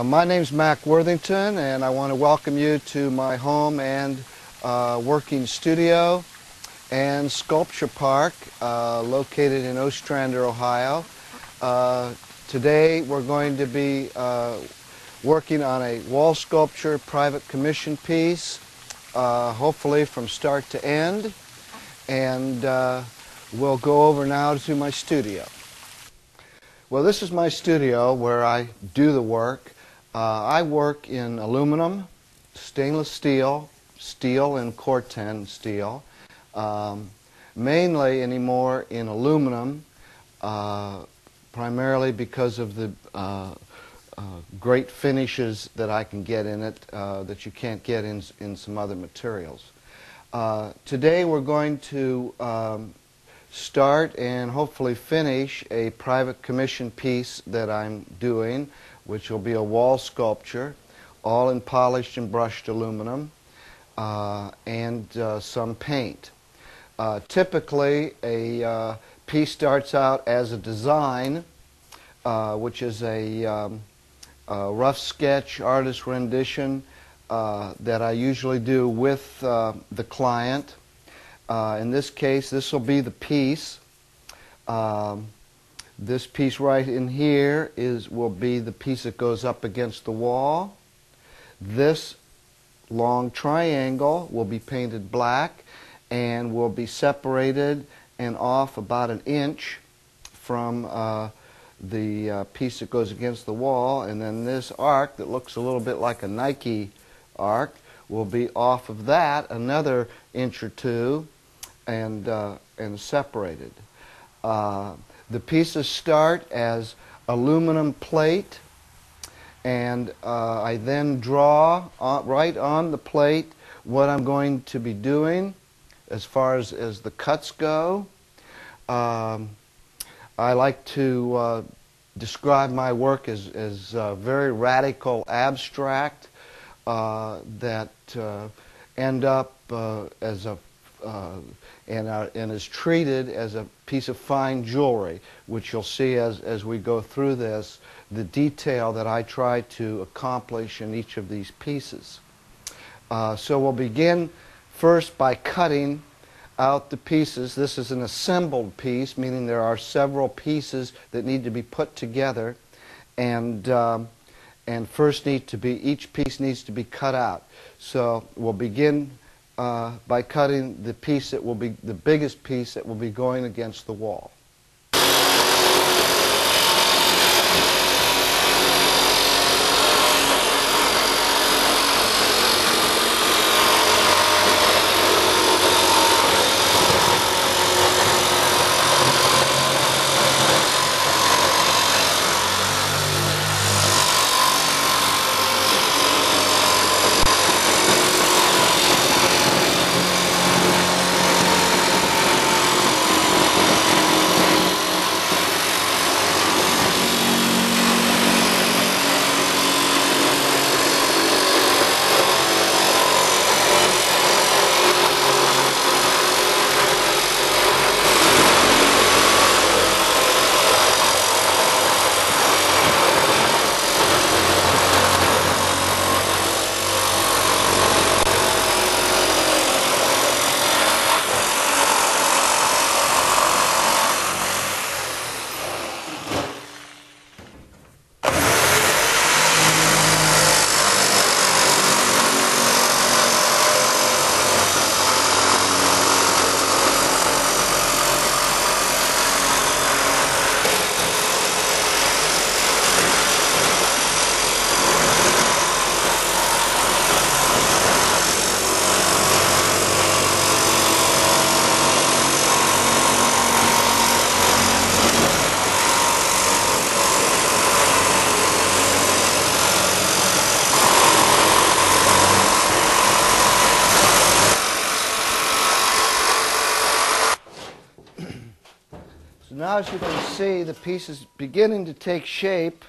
My name's Mac Worthington, and I want to welcome you to my home and working studio and sculpture park located in Ostrander, Ohio. Today we're going to be working on a wall sculpture private commission piece, hopefully from start to end, and we'll go over now to my studio. Well, this is my studio where I do the work. I work in aluminum, stainless steel, steel and Corten steel, mainly anymore in aluminum, primarily because of the great finishes that I can get in it that you can't get in some other materials. Today we're going to start and hopefully finish a private commission piece that I'm doing, which will be a wall sculpture, all in polished and brushed aluminum, and some paint. Typically, a piece starts out as a design, which is a rough sketch, artist rendition that I usually do with the client. In this case, this will be the piece. This piece right in here will be the piece that goes up against the wall. This long triangle will be painted black and will be separated and off about an inch from the piece that goes against the wall. And then this arc that looks a little bit like a Nike arc will be off of that another inch or two and separated. The pieces start as aluminum plate, and I then draw right on the plate what I'm going to be doing as far as the cuts go. I like to describe my work as very radical abstract that end up as a and is treated as a piece of fine jewelry, which you'll see as we go through this, the detail that I try to accomplish in each of these pieces. So we'll begin first by cutting out the pieces. This is an assembled piece, meaning there are several pieces that need to be put together, and first each piece needs to be cut out. So we'll begin by cutting the piece that will be the biggest piece that will be going against the wall. Now, as you can see, the piece is beginning to take shape.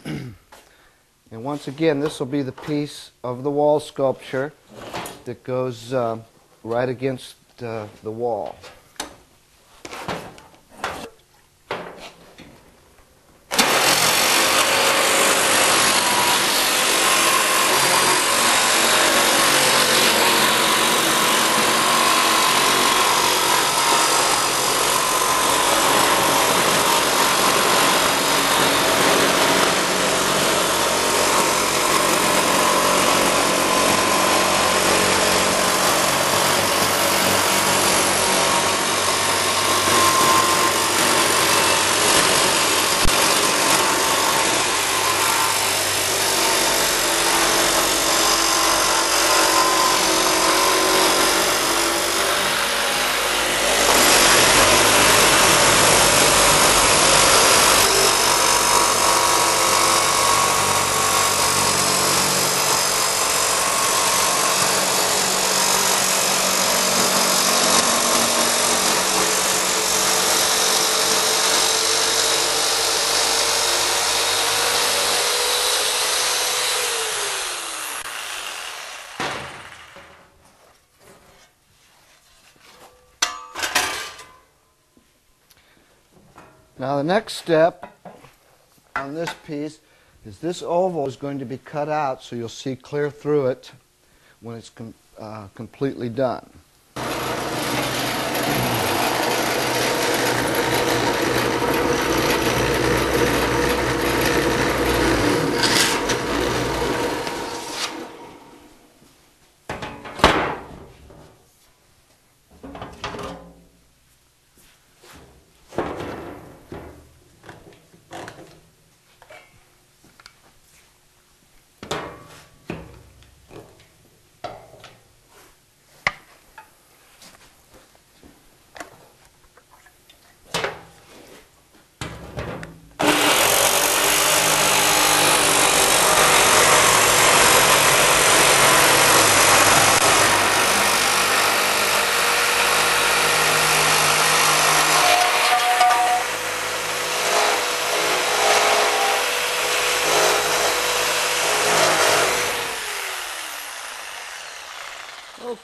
And once again, this will be the piece of the wall sculpture that goes right against the wall. Now the next step on this piece is this oval is going to be cut out so you'll see clear through it when it's completely done.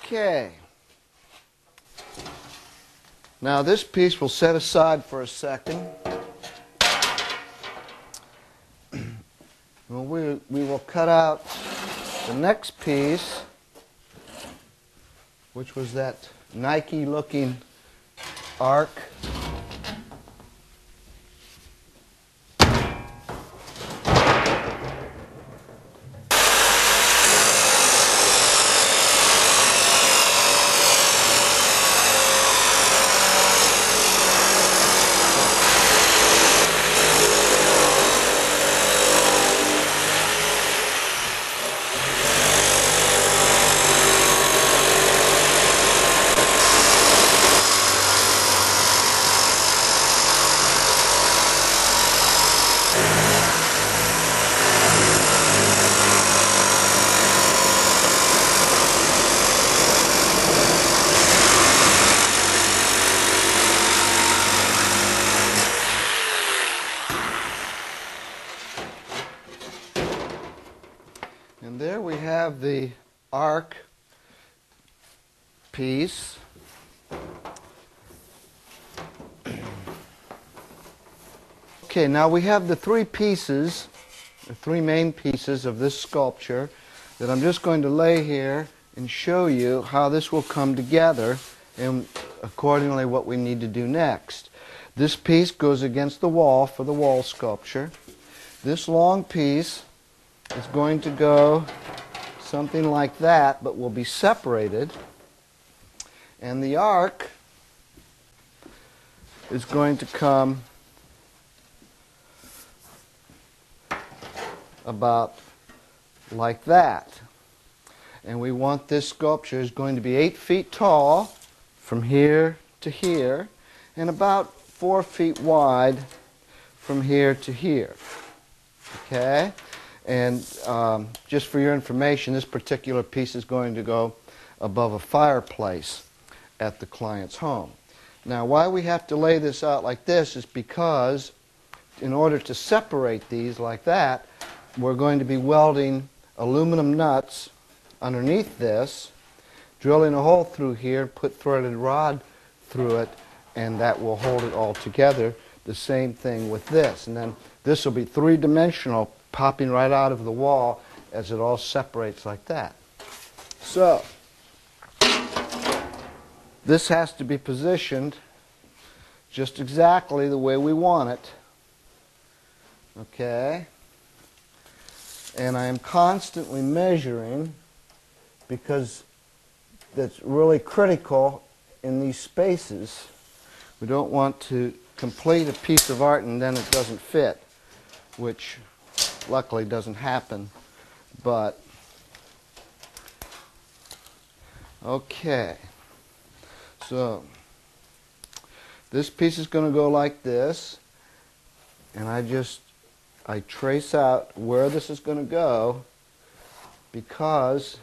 Okay. Now this piece we'll set aside for a second. Well, we will cut out the next piece, which was that Nike looking arc. And there we have the arc piece. Okay, now we have the three pieces, the three main pieces of this sculpture that I'm just going to lay here and show you how this will come together and accordingly what we need to do next. This piece goes against the wall for the wall sculpture. This long piece is going to go something like that, but will be separated. And the arc is going to come about like that. And we want this sculpture is going to be 8 feet tall from here to here and about 4 feet wide from here to here. Okay? And just for your information, this particular piece is going to go above a fireplace at the client's home. Now, why we have to lay this out like this is because in order to separate these like that, we're going to be welding aluminum nuts underneath this, drilling a hole through here, put threaded rod through it, and that will hold it all together. The same thing with this. And then this will be three-dimensional, popping right out of the wall as it all separates like that. So, this has to be positioned just exactly the way we want it. Okay? And I am constantly measuring because that's really critical in these spaces. We don't want to complete a piece of art and then it doesn't fit, which luckily doesn't happen. But okay, so this piece is going to go like this, and I trace out where this is going to go because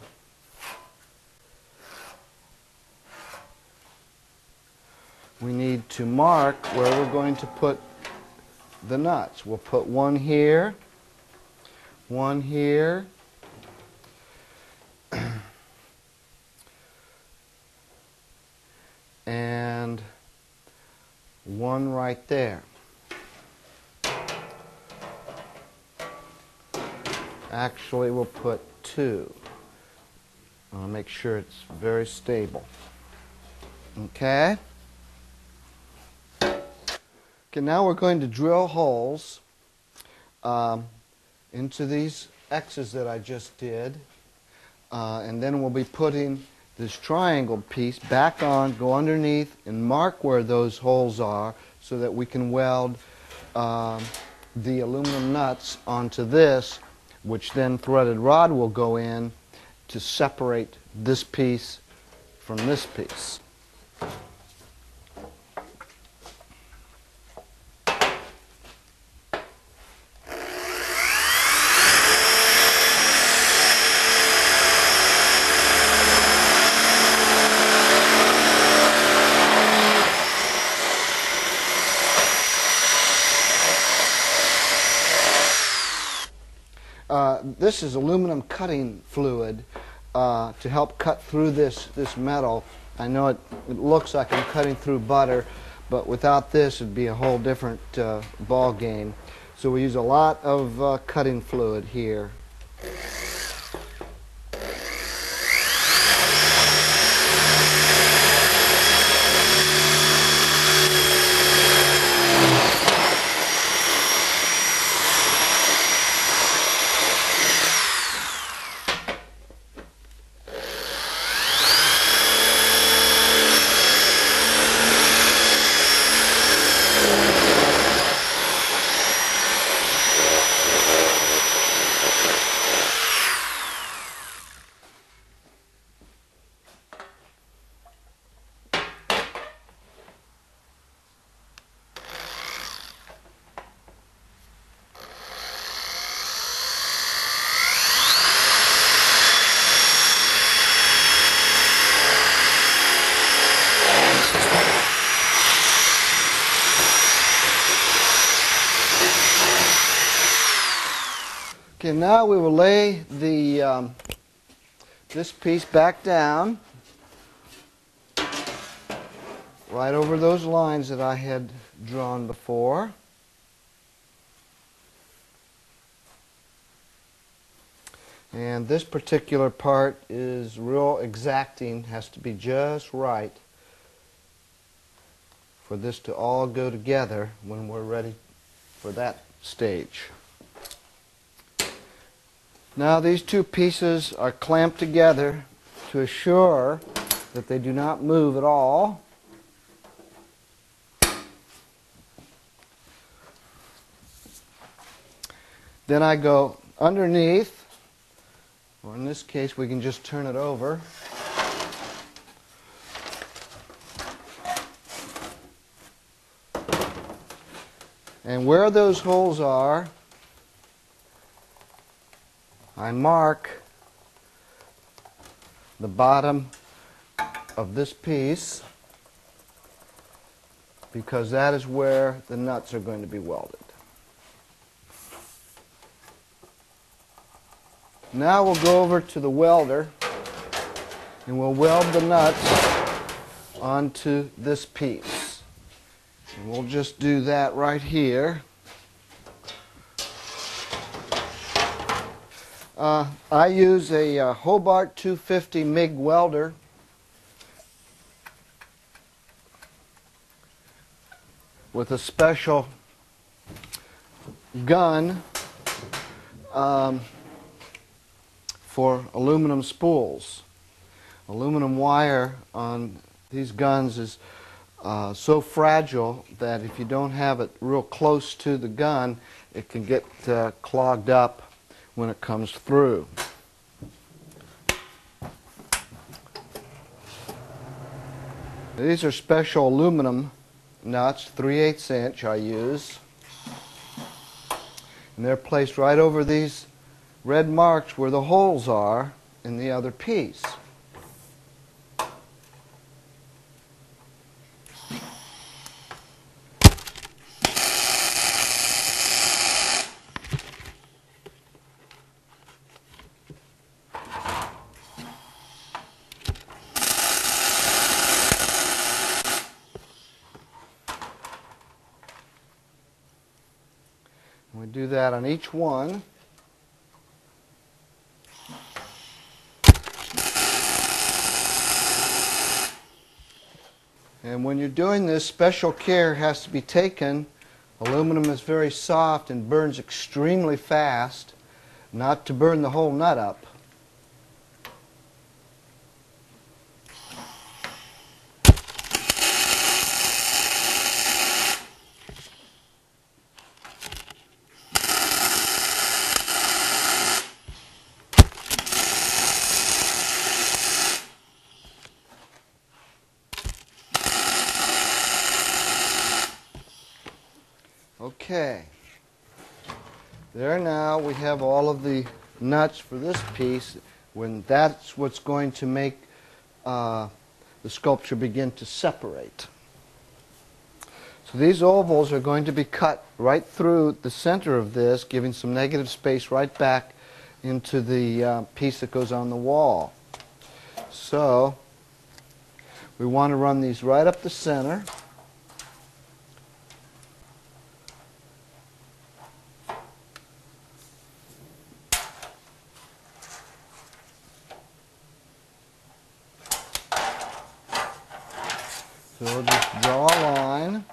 we need to mark where we're going to put the nuts. We'll put one here, and one right there. Actually, we'll put 2. I'll make sure it's very stable. Okay? Okay, now we're going to drill holes into these X's that I just did. And then we'll be putting this triangle piece back on, go underneath, and mark where those holes are so that we can weld the aluminum nuts onto this, which then threaded rod will go in to separate this piece from this piece. This is aluminum cutting fluid to help cut through this metal. I know it looks like I'm cutting through butter, but without this it'd be a whole different ball game. So we use a lot of cutting fluid here. Okay, now we will lay the this piece back down right over those lines that I had drawn before. And this particular part is real exacting, has to be just right for this to all go together when we're ready for that stage. Now these two pieces are clamped together to assure that they do not move at all. Then I go underneath, or in this case we can just turn it over. And where those holes are, I mark the bottom of this piece because that is where the nuts are going to be welded. Now we'll go over to the welder and we'll weld the nuts onto this piece. And we'll just do that right here. I use a Hobart 250 MIG welder. With a special gun for aluminum spools. Aluminum wire on these guns is so fragile that if you don't have it real close to the gun, it can get clogged up when it comes through. These are special aluminum nuts, 3/8 inch I use. And they're placed right over these red marks where the holes are in the other piece. We do that on each one. And when you're doing this, special care has to be taken. Aluminum is very soft and burns extremely fast, not to burn the whole nut up. Okay, there now we have all of the nuts for this piece. When that's what's going to make the sculpture begin to separate. So these ovals are going to be cut right through the center of this, giving some negative space right back into the piece that goes on the wall. So we want to run these right up the center. So we'll just draw a line.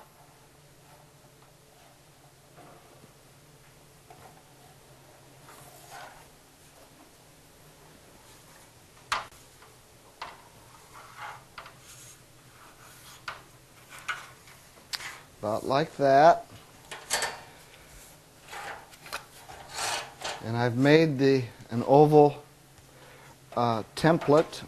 About like that. And I've made an oval template.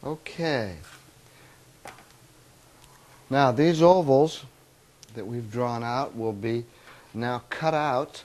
Okay. Now these ovals that we've drawn out will be now cut out